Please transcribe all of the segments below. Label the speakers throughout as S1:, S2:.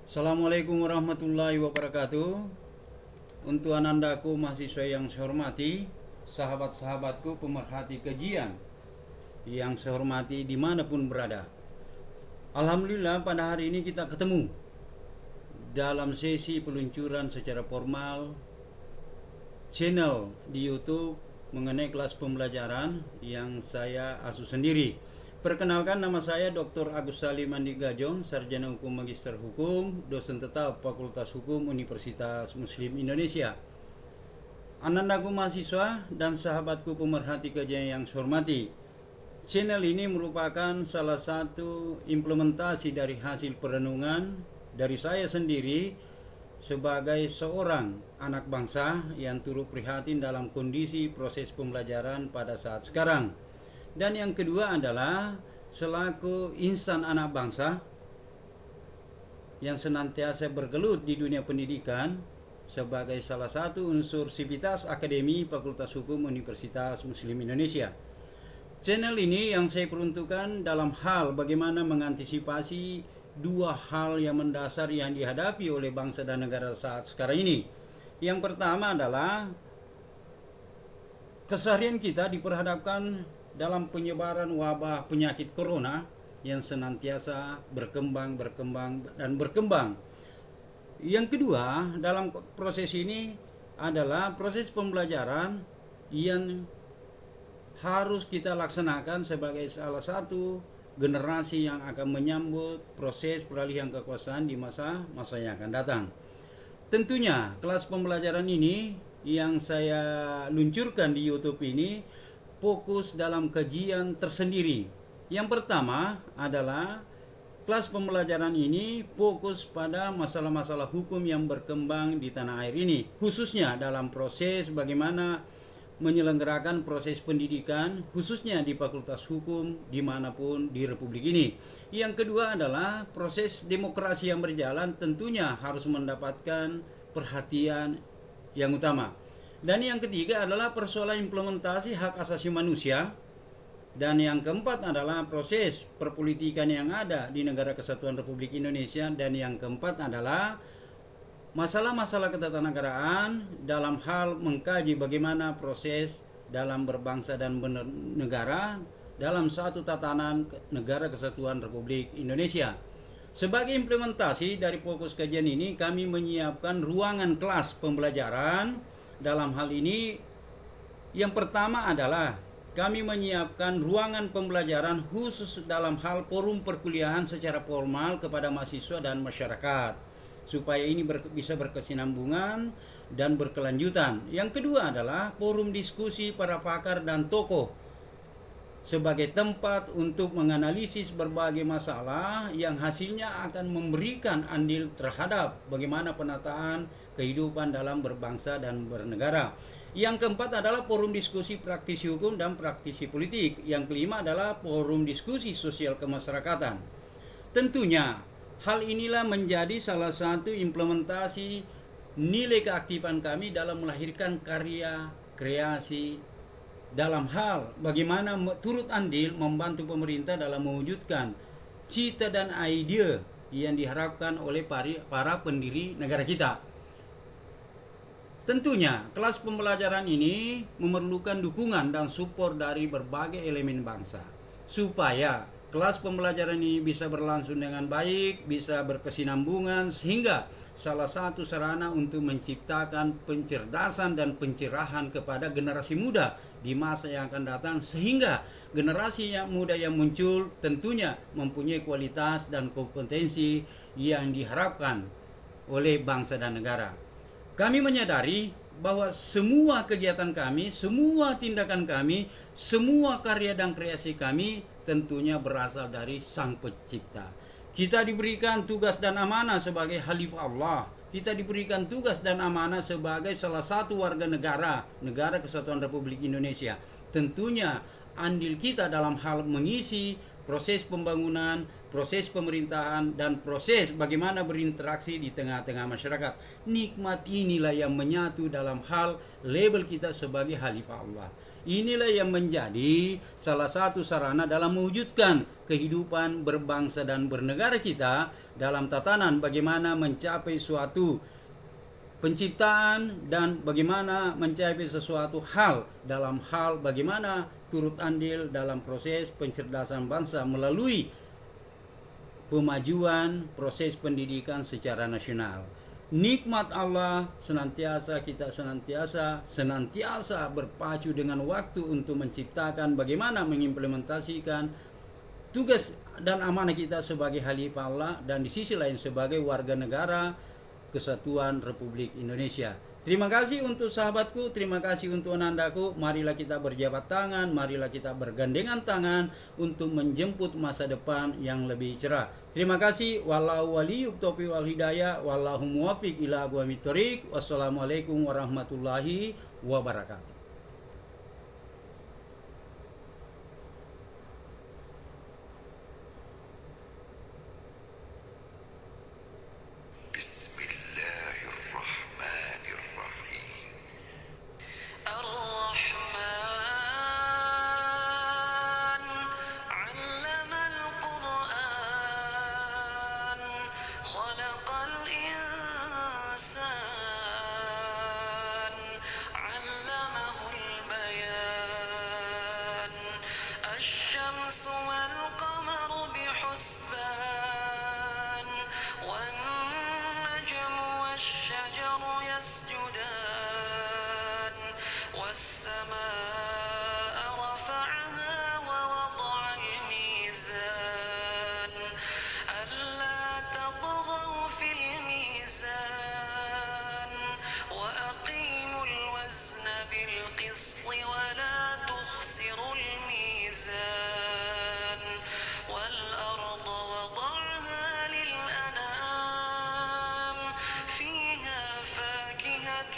S1: Assalamualaikum warahmatullahi wabarakatuh. Untuk anandaku mahasiswa yang saya hormati, sahabat-sahabatku pemerhati kajian yang saya hormati dimanapun berada. Alhamdulillah pada hari ini kita ketemu dalam sesi peluncuran secara formal channel di YouTube mengenai kelas pembelajaran yang saya asuh sendiri. Perkenalkan, nama saya Dr. Agus Salim Andi Gajong, Sarjana Hukum Magister Hukum, dosen tetap Fakultas Hukum Universitas Muslim Indonesia. Anandaku mahasiswa dan sahabatku pemerhati kajian yang saya hormati, channel ini merupakan salah satu implementasi dari hasil perenungan dari saya sendiri sebagai seorang anak bangsa yang turut prihatin dalam kondisi proses pembelajaran pada saat sekarang. Dan yang kedua adalah selaku insan anak bangsa yang senantiasa bergelut di dunia pendidikan sebagai salah satu unsur sivitas akademi Fakultas Hukum Universitas Muslim Indonesia. Channel ini yang saya peruntukkan dalam hal bagaimana mengantisipasi dua hal yang mendasar yang dihadapi oleh bangsa dan negara saat sekarang ini. Yang pertama adalah keseharian kita diperhadapkan dalam penyebaran wabah penyakit corona yang senantiasa berkembang. Yang kedua, dalam proses ini adalah proses pembelajaran yang harus kita laksanakan sebagai salah satu generasi yang akan menyambut proses peralihan kekuasaan di masa yang akan datang. Tentunya kelas pembelajaran ini yang saya luncurkan di YouTube ini fokus dalam kajian tersendiri. Yang pertama adalah kelas pembelajaran ini fokus pada masalah-masalah hukum yang berkembang di tanah air ini, khususnya dalam proses bagaimana menyelenggarakan proses pendidikan, khususnya di Fakultas Hukum dimanapun di Republik ini. Yang kedua adalah proses demokrasi yang berjalan tentunya harus mendapatkan perhatian yang utama. Dan yang ketiga adalah persoalan implementasi hak asasi manusia. Dan yang keempat adalah proses perpolitikan yang ada di Negara Kesatuan Republik Indonesia. Dan yang keempat adalah masalah-masalah ketatanegaraan dalam hal mengkaji bagaimana proses dalam berbangsa dan bernegara dalam satu tatanan Negara Kesatuan Republik Indonesia. Sebagai implementasi dari fokus kajian ini, kami menyiapkan ruangan kelas pembelajaran. Dalam hal ini, yang pertama adalah kami menyiapkan ruangan pembelajaran khusus dalam hal forum perkuliahan secara formal kepada mahasiswa dan masyarakat, supaya ini bisa berkesinambungan dan berkelanjutan. Yang kedua adalah forum diskusi para pakar dan tokoh sebagai tempat untuk menganalisis berbagai masalah yang hasilnya akan memberikan andil terhadap bagaimana penataan kehidupan dalam berbangsa dan bernegara. Yang keempat adalah forum diskusi praktisi hukum dan praktisi politik. Yang kelima adalah forum diskusi sosial kemasyarakatan. Tentunya hal inilah menjadi salah satu implementasi nilai keaktifan kami dalam melahirkan karya kreasi dalam hal bagaimana turut andil membantu pemerintah dalam mewujudkan cita dan ide yang diharapkan oleh para pendiri negara kita. Tentunya kelas pembelajaran ini memerlukan dukungan dan support dari berbagai elemen bangsa supaya kelas pembelajaran ini bisa berlangsung dengan baik, bisa berkesinambungan, sehingga salah satu sarana untuk menciptakan pencerdasan dan pencerahan kepada generasi muda di masa yang akan datang, sehingga generasi yang muda yang muncul tentunya mempunyai kualitas dan kompetensi yang diharapkan oleh bangsa dan negara. Kami menyadari bahwa semua kegiatan kami, semua tindakan kami, semua karya dan kreasi kami tentunya berasal dari Sang Pencipta. Kita diberikan tugas dan amanah sebagai khalifah Allah. Kita diberikan tugas dan amanah sebagai salah satu warga negara Kesatuan Republik Indonesia. Tentunya andil kita dalam hal mengisi proses pembangunan, proses pemerintahan, dan proses bagaimana berinteraksi di tengah-tengah masyarakat. Nikmat inilah yang menyatu dalam hal label kita sebagai khalifah Allah. Inilah yang menjadi salah satu sarana dalam mewujudkan kehidupan berbangsa dan bernegara kita dalam tatanan bagaimana mencapai suatu penciptaan dan bagaimana mencapai sesuatu hal dalam hal bagaimana turut andil dalam proses pencerdasan bangsa melalui pemajuan proses pendidikan secara nasional. Nikmat Allah kita senantiasa berpacu dengan waktu untuk menciptakan bagaimana mengimplementasikan tugas dan amanah kita sebagai khalifah Allah dan di sisi lain sebagai warga negara Kesatuan Republik Indonesia. Terima kasih untuk sahabatku, terima kasih untuk anandaku. Marilah kita berjabat tangan, marilah kita bergandengan tangan untuk menjemput masa depan yang lebih cerah. Terima kasih. Wallahu waliyut taufiq wal hidayah, wallahu muwaffiq ila aqwamit thoriq. Wassalamualaikum warahmatullahi wabarakatuh.
S2: الشمس والقمر بحسبان والنجم والشجر يسجدان والسماء رفعها ووضع الميزان ألا تطغوا في الميزان وأقيموا الوزن بالقسط ولا تخسروا الميزان والأرض وضعها للأنام فيها فاكهة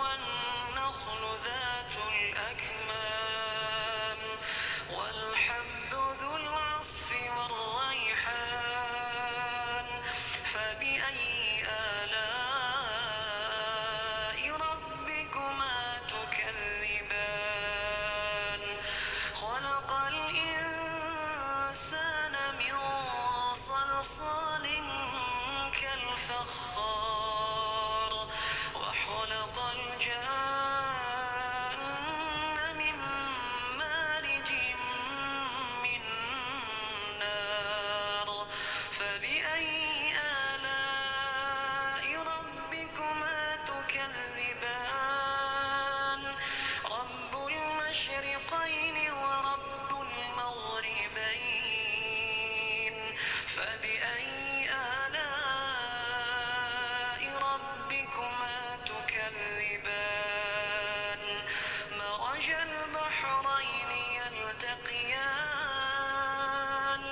S2: والنخل ذات الأكمام والحب ذو العصف والريحان فبأي آلاء ربكما تكذبان خلق الإنسان من صلصال كالفخار وخلق الجان من مارج من نار فبأي آلاء ربكما تكذبان رب المشرقين ورب المغربين فبأي آلاء ربكما تكذبان مرج البحرين يلتقيان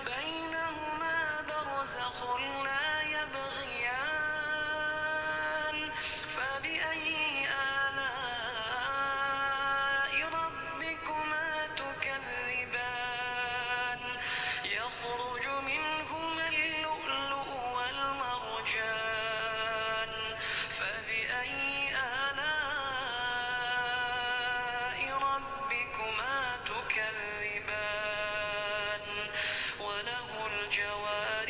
S2: بينهما برزخ لا يبغيان فبأي آلاء ربكما تكذبان يخرج منهما اللؤلؤ والمرجان فبأي آلاء ربكما تكذبان وله الجوار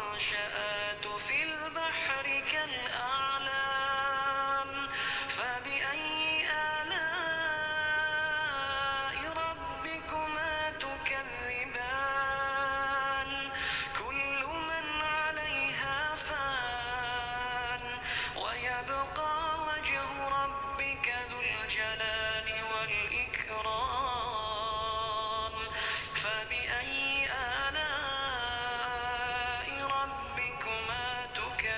S2: المنشآت في البحر كالأعلام فبأي آلاء ربكما تكذبان كل من عليها فان ويبقى وجه ربك ذو الجلال والإكرام فبأي آلاء ربكما تكذبان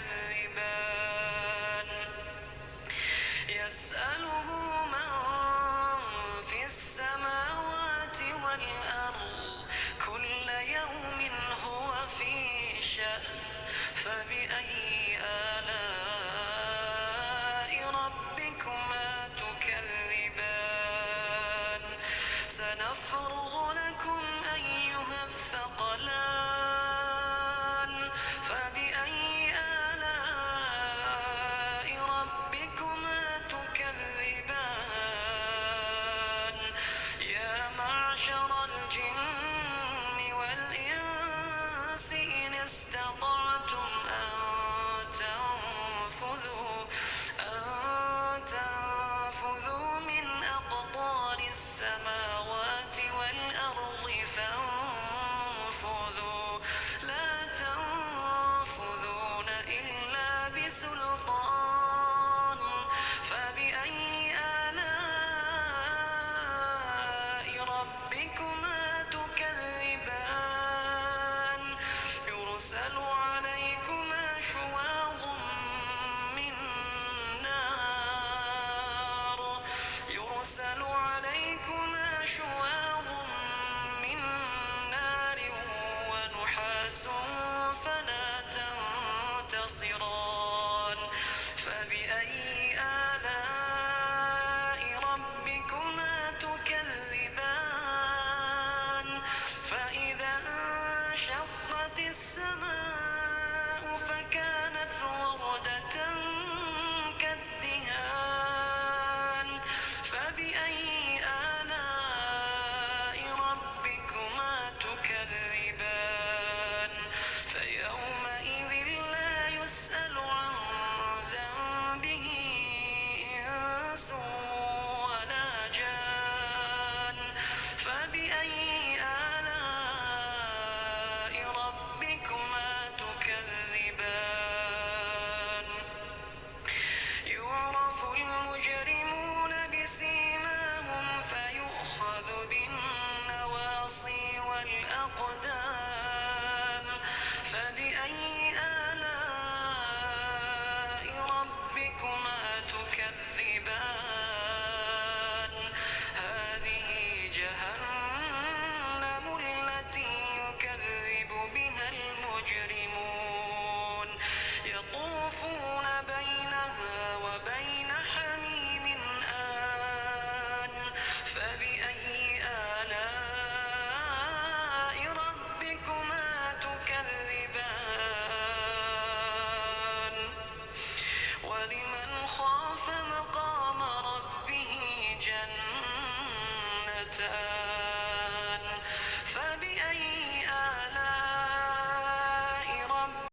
S2: يسأله من في السماوات والأرض كل يوم هو في شأن فبأي آلاء ربكما تكذبان سنفرغ لكم أيها الثقلان فبأي آلاء ربكما تكذبان نعاس فلا تنتصران فبأي آلاء ربكما تكذبان فإذا انشقت السماء فكانت وردة كالدهان فبأي آلاء ربكما تكذبان فيومئذ لا يسأل عن ذنبه إنس ولا جان فبأي آلاء ربكما تكذبان يعرف المجرمون بسيماهم فيؤخذ بالنواصي والأقدام فبأي آلاء ربكما تكذبان هذه جهنم التي يكذب بها المجرمون يطوفون بينها وبين حميم آن فبأي آلاء ربكما تكذبان ولمن خاف مقام ربه جنتان